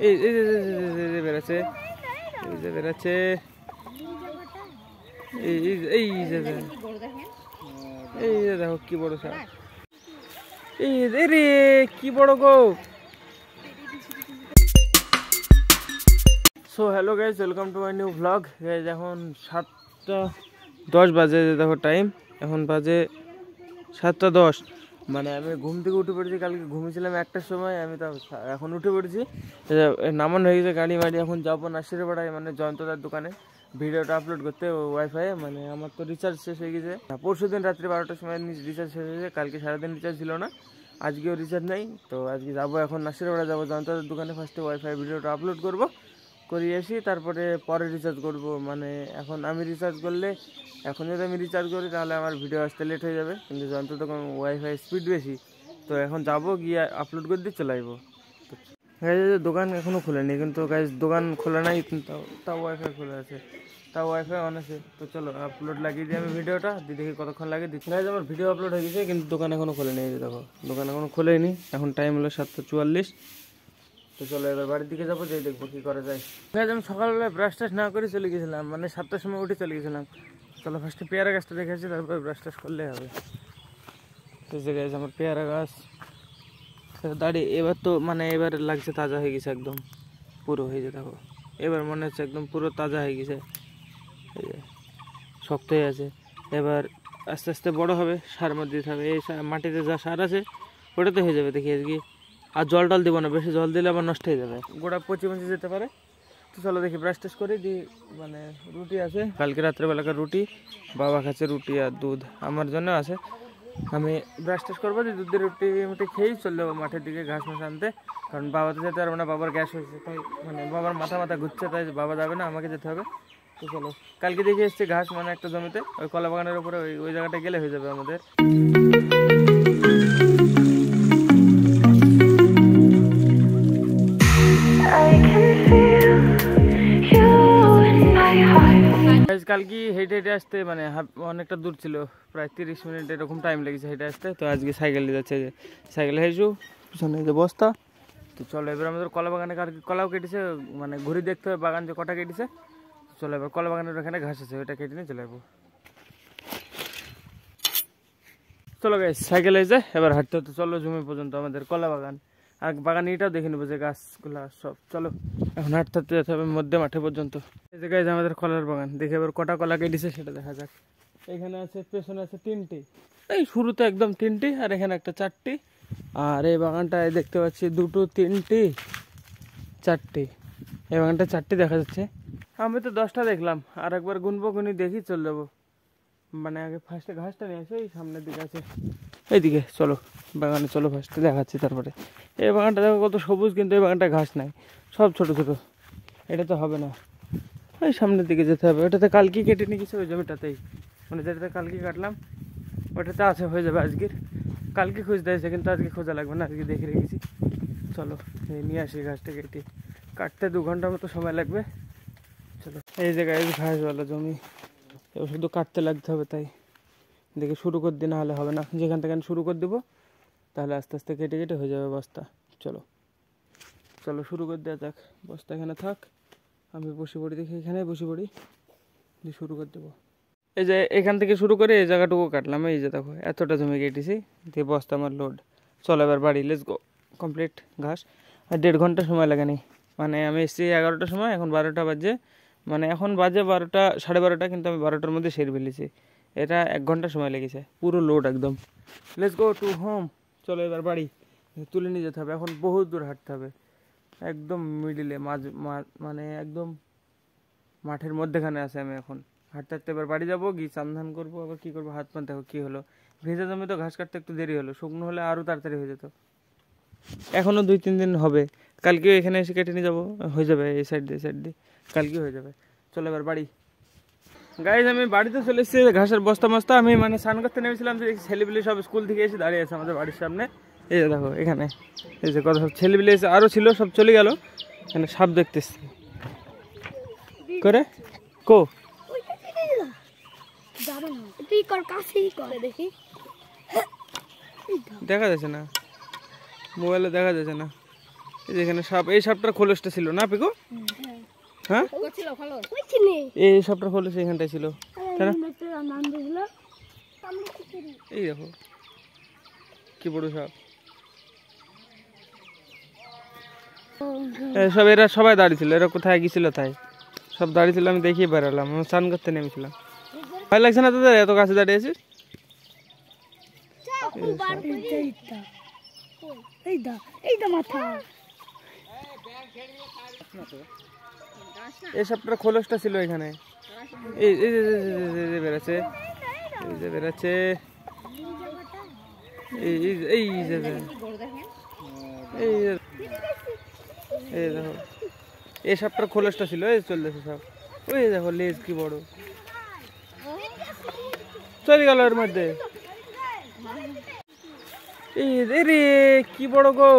এই এই বেড়াচ্ছে, এই যে বেড়াচ্ছে, এই এই যে এই যে দেখো কি বড় সাপ, এই রে কি বড় গো। So hello guys, welcome to my new vlog. Guys এখন 7:10 বাজে, দেখো টাইম এখন বাজে 7:10। মানে আমি ঘুম থেকে উঠে পড়েছি, কালকে ঘুমিয়েছিলাম 1টার সময়, আমি তো এখন উঠে পড়েছি। নামানো হয়ে গেছে গাড়ি মাড়ি, এখন যাবো নার্সারি পাড়ায় মানে জয়ন্তদার দোকানে ভিডিওটা আপলোড করতে ওয়াইফাই। মানে আমার তো রিচার্জ শেষ হয়ে গেছে, পরশু দিন রাত্রি 12টার সময় রিচার্জ শেষ হয়েছে, কালকে সারাদিন রিচার্জ ছিল না, আজকেও রিচার্জ নেই। তো আজকে যাবো এখন নার্সারি পাড়া যাবো জয়ন্তদার দোকানে, ফার্স্টে ওয়াইফাই ভিডিওটা আপলোড করবো, করিয়ে আসি, তারপরে পরে রিচার্জ করব। মানে এখন আমি রিচার্জ করলে, এখন যদি আমি রিচার্জ করি তাহলে আমার ভিডিও আসতে লেট হয়ে যাবে, কিন্তু যন্ত্র তো ওয়াইফাই স্পিড বেশি। তো এখন যাব, গিয়ে আপলোড করে দিয়ে চলে আসবো। দোকান এখনও খোলেনি, কিন্তু গাইজ দোকান খোলা নাই, তাও ওয়াইফাই খোলা আছে, তাও ওয়াইফাই অন আছে। তো চলো আপলোড লাগিয়ে দিই আমি ভিডিওটা, দেখি কতক্ষণ লাগে। গাইজ আমার ভিডিও আপলোড হয়ে গেছে, কিন্তু দোকান এখনও খোলেনি। এই দেখো দোকান এখনও খোলেনি, এখন টাইম হলো 7:44। তো চলো এবার বাড়ির দিকে যাবো, যাই দেখবো কি করা যায়। আমি সকালবেলায় ব্রাশ টাশ না করে চলে গেছিলাম, মানে 7টার সময় উঠে চলে গেছিলাম। চলো ফার্স্টে পেয়ারা গাছটা দেখেছি, তারপরে ব্রাশ টাশ করলে হবে। তো যে গাছ আমার পেয়ারা গাছ দাঁড়িয়ে, এবার তো মানে এবার লাগছে তাজা হয়ে গেছে, একদম পুরো হয়ে যায়। দেখো এবার মনে হচ্ছে একদম পুরো তাজা হয়ে গেছে, এই যে শক্ত হয়ে আছে। এবার আস্তে আস্তে বড় হবে, সার মধ্যে দিতে হবে, এই মাটিতে যা সার আছে ওটাতে হয়ে যাবে। দেখি আজকে আর জল টল দেবো না, বেশি জল দিলে আবার নষ্ট হয়ে যাবে, গোড়া পচে যেতে পারে। তো চলো দেখি ব্রাশ টাশ করে দিই। মানে রুটি আছে, কালকে রাত্রেবেলাকার রুটি, বাবা খাচ্ছে রুটি আর দুধ, আমার জন্য আছে। আমি ব্রাশ টাশ করবো, দিয়ে দুধের রুটি মুটি খেয়েই চলে যাবো মাঠের দিকে ঘাস মাস আনতে, কারণ বাবা তো যেতে পারবে না, বাবার গ্যাস হয়েছে, তাই মানে বাবার মাথা ঘুরছে, তাই বাবা যাবে না, আমাকে যেতে হবে। তো চলো কালকে দেখে এসছে ঘাস, মানে একটা জমিতে ওই কলা বাগানের উপরে, ওই জায়গাটা গেলে হয়ে যাবে আমাদের। কালকে হেঁটে হেঁটে আসতে মানে অনেকটা দূর ছিল, প্রায় 30 মিনিট এরকম টাইম লেগেছে হেঁটে আসতে। তো আজকে সাইকেল নিয়ে যাচ্ছে, সাইকেলে হেঁটু, পিছনে যে বস্তা। তো চলো এবার আমাদের কলা বাগানে কলাও কেটেছে, মানে ঘুরে দেখতে হবে বাগান যে কটা কেটেছে। চলো এবার কলা বাগানের ওখানে ঘাস আছে, ওইটা কেটে নিয়ে চলে যাবো। চলো গাইস সাইকেলে যায়, এবার হাঁটতে হতে চলো জমি পর্যন্ত আমাদের কলা বাগান, আর বাগান এটাও দেখে নেবো যে গাছগুলা সব। চলো এখন হাঁটতে হাঁটতে যেতে হবে মধ্যে মাঠে পর্যন্ত। এই যে গাইস আমাদের কলার বাগান, দেখে এবার কটা কলা কেটেছে সেটা দেখা যাক। এখানে আছে, পেছনে আছে 3টি, এই শুরুতে একদম 3টি, আর এখানে একটা 4টি, আর এই বাগানটায় দেখতে পাচ্ছি 2, 3, 4টি। এই বাগানটা 4টি দেখা যাচ্ছে। আমি তো 10টা দেখলাম, আর একবার গুনবো, গুনি দেখি চলে যাবো। মানে আগে ফার্স্টে ঘাসটা নিয়ে আসে, এই সামনের দিকে আছে, এইদিকে চলো বাগানে চলো, ফার্স্টে দেখাচ্ছি। তারপরে এই বাগানটা দেখো কত সবুজ, কিন্তু এই বাগানটা ঘাস নাই, সব ছোট ছোট, এটা তো হবে না, ওই সামনের দিকে যেতে হবে। ওটাতে কালকে কেটে নিয়ে গেছে, ওই জমিটাতেই, মানে যেটাতে কালকে কাটলাম ওটাতে আছে, হয়ে যাবে আজকের। কালকে খুঁজতে আসে, কিন্তু আজকে খোঁজা লাগবে না, আজকে দেখে রেখেছি। চলো নিয়ে আসি ঘাসটা, কেটে কাটতে 2 ঘন্টার মতো সময় লাগবে। চলো এই জায়গায় ঘাসওয়ালা জমি, এবার শুধু কাটতে লাগতে হবে, তাই দেখে শুরু করে দিই, না হলে হবে না। যেখান থেকে শুরু করে দেবো, তাহলে আস্তে আস্তে কেটে কেটে হয়ে যাবে বস্তা। চলো চলো শুরু করে দেওয়া যাক, বস্তা এখানে থাক, আমি বসে পড়ি, দেখি এখানে বসে পড়ি, দিয়ে শুরু করে দেবো। এই যে এখান থেকে শুরু করে এই জায়গাটুকু কাটলাম, এই যে দেখো এতটা জমি কেটেছি, দিয়ে বস্তা আমার লোড। চলো এবার বাড়ি, লেটস গো। কমপ্লিট ঘাস, আর 1.5 ঘন্টা সময় লাগেনি। মানে আমি এসেছি 11টার সময়, এখন 12টা বাজে, মানে এখন বাজে 12টা, 12:30, কিন্তু আমি 12টার মধ্যে সেরে ফেলেছি। এটা 1 ঘন্টা সময় লেগেছে, পুরো লোড একদম। Let's go to home. চলো এবার বাড়ি, তুলে নিয়ে যেতে হবে, এখন বহুত দূর হাঁটতে হবে, একদম মিডিলে মানে একদম মাঠের মধ্যেখানে আছে আমি এখন। হাঁটতে হাঁটতে এবার বাড়ি যাবো, গিয়ে চান করবো, আবার কী করবো, হাত পা দেখো কী হলো। ভেজা জমি তো ঘাস কাটতে একটু দেরি হলো, শুকনো হলে আরও তাড়াতাড়ি হয়ে যেত। এখনও 2-3 দিন হবে, কালকেও এখানে এসে কেটে নিয়ে যাবো, হয়ে যাবে এই সাইড দিয়ে কালকেও হয়ে যাবে। চলো এবার বাড়ি। গাইজ আমি বাড়িতে চলে এসেছি, ঘাসের বস্তা মস্তা, আমি মানে স্নান করতে নেমেছিলাম, যে ছেলেপিলে সব স্কুল থেকে এসে দাঁড়িয়ে আছে আমাদের বাড়ির সামনে। এই যে দেখো এখানে, এই যে কত সব ছেলেপিলে এসে, আরও ছিল, সব চলে গেল। এখানে সাপ দেখতেছি করে, কো দেখা যাচ্ছে না, মোবাইলে দেখা যাচ্ছে না, এই যেখানে সাপ, এই সাপটার খোলসটা ছিল না পিকু? হ্যাঁ এই সাপটার খোলস এখানটায় ছিল, তাই না? এই দেখো কি বড় সাপ। সব এরা সবাই দাঁড়িয়ে ছিল, এরা কোথায় গেছিল তাই সব দাঁড়িয়ে ছিল, আমি দেখিয়ে বেড়ালাম, আমি স্নান করতে নেমেছিলাম। ভয় লাগছে না তোদের এত কাছে দাঁড়িয়ে আছিস? এই সাপটার খোলসটা ছিল এখানে, এই বেড়াচ্ছে, এই যে বেড়াচ্ছে, এই এই যে এই দেখো এই সাপটার খোলসটা ছিল, এই চলতেছে সব। ওই দেখো লেজ কি বড়, চলে গেল এর মধ্যে। এই রে কি বড় গো,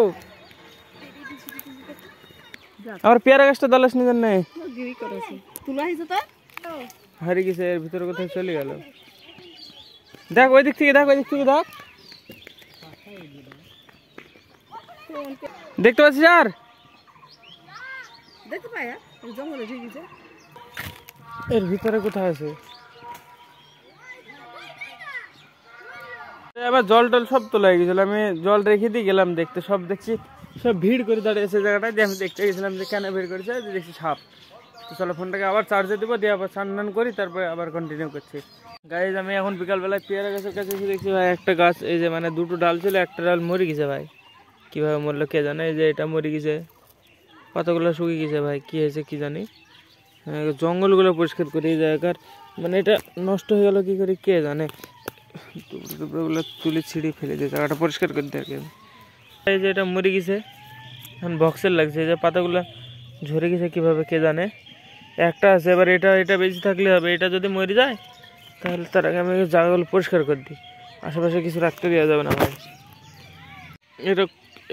আমার পেয়ারা গাছটা দালাস নি জানে হারিয়ে গেছে, এর ভিতরে কোথায় চলে গেল। দেখ ওই দিক থেকে, দেখ ওই দিক থেকে, দেখ দেখতে পাচ্ছিস? আর এর ভিতরে কোথায় আছে? আবার জল টল সব তোলা হয়ে গেছিল, আমি জল রেখে দিয়ে গেলাম দেখতে, সব দেখছি সব ভিড় করে দাঁড়িয়েছে জায়গাটায়, যে আমি দেখতে গেছিলাম যে কেন ভিড় করেছে, দেখছি সাপ। তো চলো ফোনটাকে আবার চার্জে দেবো, দিয়ে আবার স্নান করি, তারপরে আবার কন্টিনিউ করছি। গাইজ আমি এখন বিকালবেলায় পেয়ারা গাছের কাছে এসে দেখছি ভাই একটা গাছ, এই যে মানে দুটো ডাল ছিল, একটা ডাল মরে গেছে ভাই, কীভাবে মরলো কে জানে। এই যে এটা মরে গেছে, পাতাগুলো শুকিয়ে গেছে ভাই, কী হয়েছে কি জানি। জঙ্গলগুলো পরিষ্কার করি এই জায়গার, মানে এটা নষ্ট হয়ে গেল কী করে কে জানে। টুকরোগুলো তুলে ছিঁড়ে ফেলে দিয়ে জায়গাটা পরিষ্কার করে দেখে। এই যে এটা মরে গেছে, এখন বক্সের লাগছে, এই যে পাতাগুলো ঝরে গেছে কীভাবে কে জানে। একটা আছে, এবার এটা বেঁচে থাকলে হবে, এটা যদি মরে যায় তাহলে তার আগে আমি জায়গাগুলো পরিষ্কার করে দিই, আশেপাশে কিছু রাখতে দেওয়া যাবে না ভাই।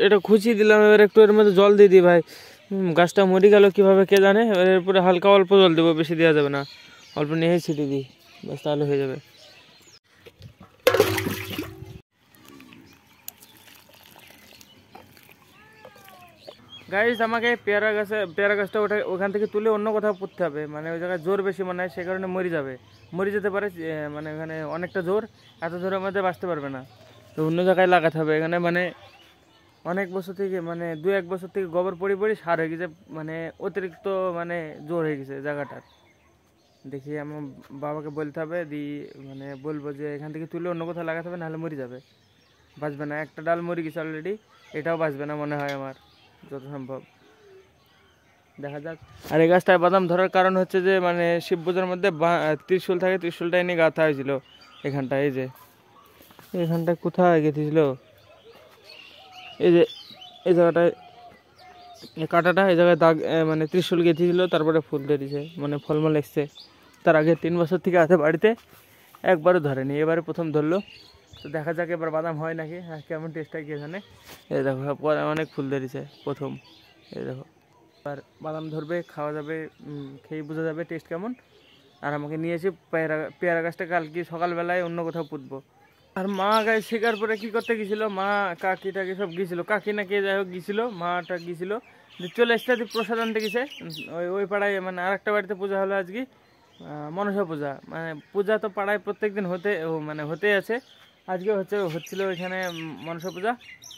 এটা খুঁচিয়ে দিলাম, এবার একটু এর মধ্যে জল দিয়ে দিই ভাই, গাছটা মরে গেল কীভাবে কে জানে। এবার এরপরে হালকা অল্প জল দেবো, বেশি দেওয়া যাবে না, অল্প নিয়ে ছিটিয়ে দিই, ব্যাস তাহলে হয়ে যাবে। গাইজ আমাকে পেয়ারা গাছটা ওখান থেকে তুলে অন্য কোথাও পুঁততে হবে, মানে ওই জায়গায় জোর বেশি মনে হয়, সে কারণে মরে যেতে পারে, মানে ওখানে অনেকটা জোর, এত জোরের মধ্যে বাঁচতে পারবে না, তো অন্য জায়গায় লাগাতে হবে। এখানে মানে অনেক বছর থেকে, মানে 2-1 বছর থেকে গোবর পড়ি সার হয়ে গেছে, মানে অতিরিক্ত মানে জোর হয়ে গেছে জায়গাটার। দেখি আমার বাবাকে বলতে হবে, মানে বলবো যে এখান থেকে তুলে অন্য কোথাও লাগাতে হবে, নাহলে মরে যাবে, বাঁচবে না। একটা ডাল মরে গেছে অলরেডি, এটাও বাঁচবে না মনে হয় আমার, যত সম্ভব দেখা যাক। আর এই গাছটায় বাদাম ধরার কারণ হচ্ছে যে মানে শিব পূজার মধ্যে ত্রিশূল থাকে, ত্রিশূলটা এনে গাঁথা হয়েছিল এখানটায়। এই যে এখানটায় কোথায় গেঁথেছিল, এই যে এই জায়গাটায় এই কাঁটাটা, এই জায়গায় দাগ, মানে ত্রিশূল গেঁথেছিল, তারপরে ফুল ধরেছে, মানে ফলমূল এসছে। তার আগে 3 বছর থেকে আছে বাড়িতে, একবারও ধরেনি, এবারে প্রথম ধরলো। তো দেখা যাক এবার বাদাম হয় নাকি, হ্যাঁ কেমন টেস্ট হয় কে জানে। এই দেখো পরে অনেক ফুল ধরেছে প্রথম, এই দেখো। আর বাদাম ধরবে, খাওয়া যাবে, খেয়ে বোঝা যাবে টেস্ট কেমন। আর আমাকে নিয়ে এসে পেয়ারা গাছটা কালকে সকালবেলায় অন্য কোথাও পুঁতবো। আর মা গায়ে শেখার পরে কী করতে গেছিলো, মা কাকিটাকে সব গিয়েছিলো, কাকি না কে যাই হোক গিয়েছিলো, মাটা গিয়েছিলো, চলে এসছে প্রসাদ আনতে গেছে ওই পাড়ায়, মানে আর একটা বাড়িতে পূজা হলো আজকে, মনসা পূজা। মানে পূজা তো পাড়ায় প্রত্যেকদিন হতেই আছে, আজকে হচ্ছিল এখানে মনসা পূজা।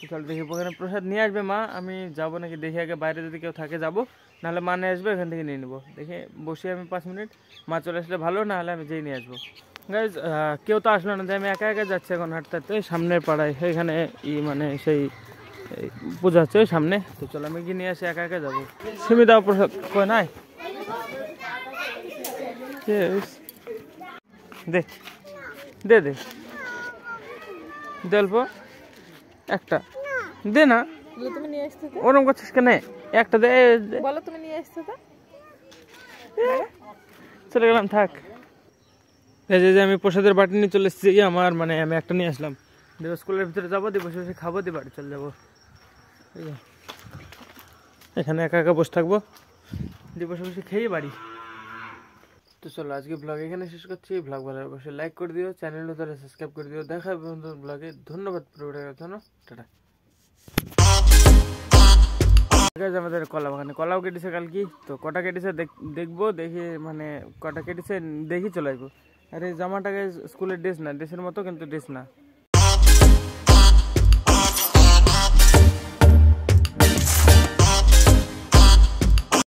চল দেখি ওখানে প্রসাদ নিয়ে আসবে মা, আমি যাবো নাকি দেখি আগে, বাইরে যদি কেউ থাকে যাবো, নাহলে মা নিয়ে আসবে, এখান থেকে নিয়ে নেবো। দেখে বসে আমি 5 মিনিট, মা চলে আসলে ভালো, নাহলে আমি যেই নিয়ে আসবো। গাইজ কেউ তো আসলো না, যে আমি একা একা যাচ্ছি এখন হাঁটতে হাঁটতে, সামনের পাড়ায় এখানে মানে সেই পূজা হচ্ছে ওই সামনে। তো চলো আমি কি নিয়ে আসি, একা একা যাবো। সিমি দাও প্রসাদ, কই নাই দে দে দে অল্প একটা দে না, তুমি নিয়ে আসতে তো, ওরকম করছিস কেন, একটা দে, বলো তুমি নিয়ে আসতে তো। চলে গেলাম, থাক। এই যে আমি প্রসাদের বাটি নিয়ে চলে এসেছি আমার, মানে আমি একটা নিয়ে আসলাম, দিয়ে স্কুলের ভিতরে যাবো, দিয়ে বসে বসে খাবো, দিয়ে বাড়ি চলে যাবো। এখানে একা একা বসে থাকবো, দিয়ে বসে বসে খেয়ে বাড়ি। তো চলো আজকে ব্লগ এখানে শেষ করছি। ব্লগ ভালো লাগলে অবশ্যই লাইক করে দিও, চ্যানেলও তারা সাবস্ক্রাইব করে দিও। দেখা হবে বন্ধুর ব্লগে, ধন্যবাদ পুরো টাটা। গাইজ আমাদের কলা বাগানে কলাও কেটেছে কালকে, তো কটা কেটেছে দেখবো, দেখি মানে কটা কেটেছে দেখি চলে আসবো। আর এই জামাটা গাইজ স্কুলের ড্রেস না, ড্রেসের মতো কিন্তু ড্রেস না।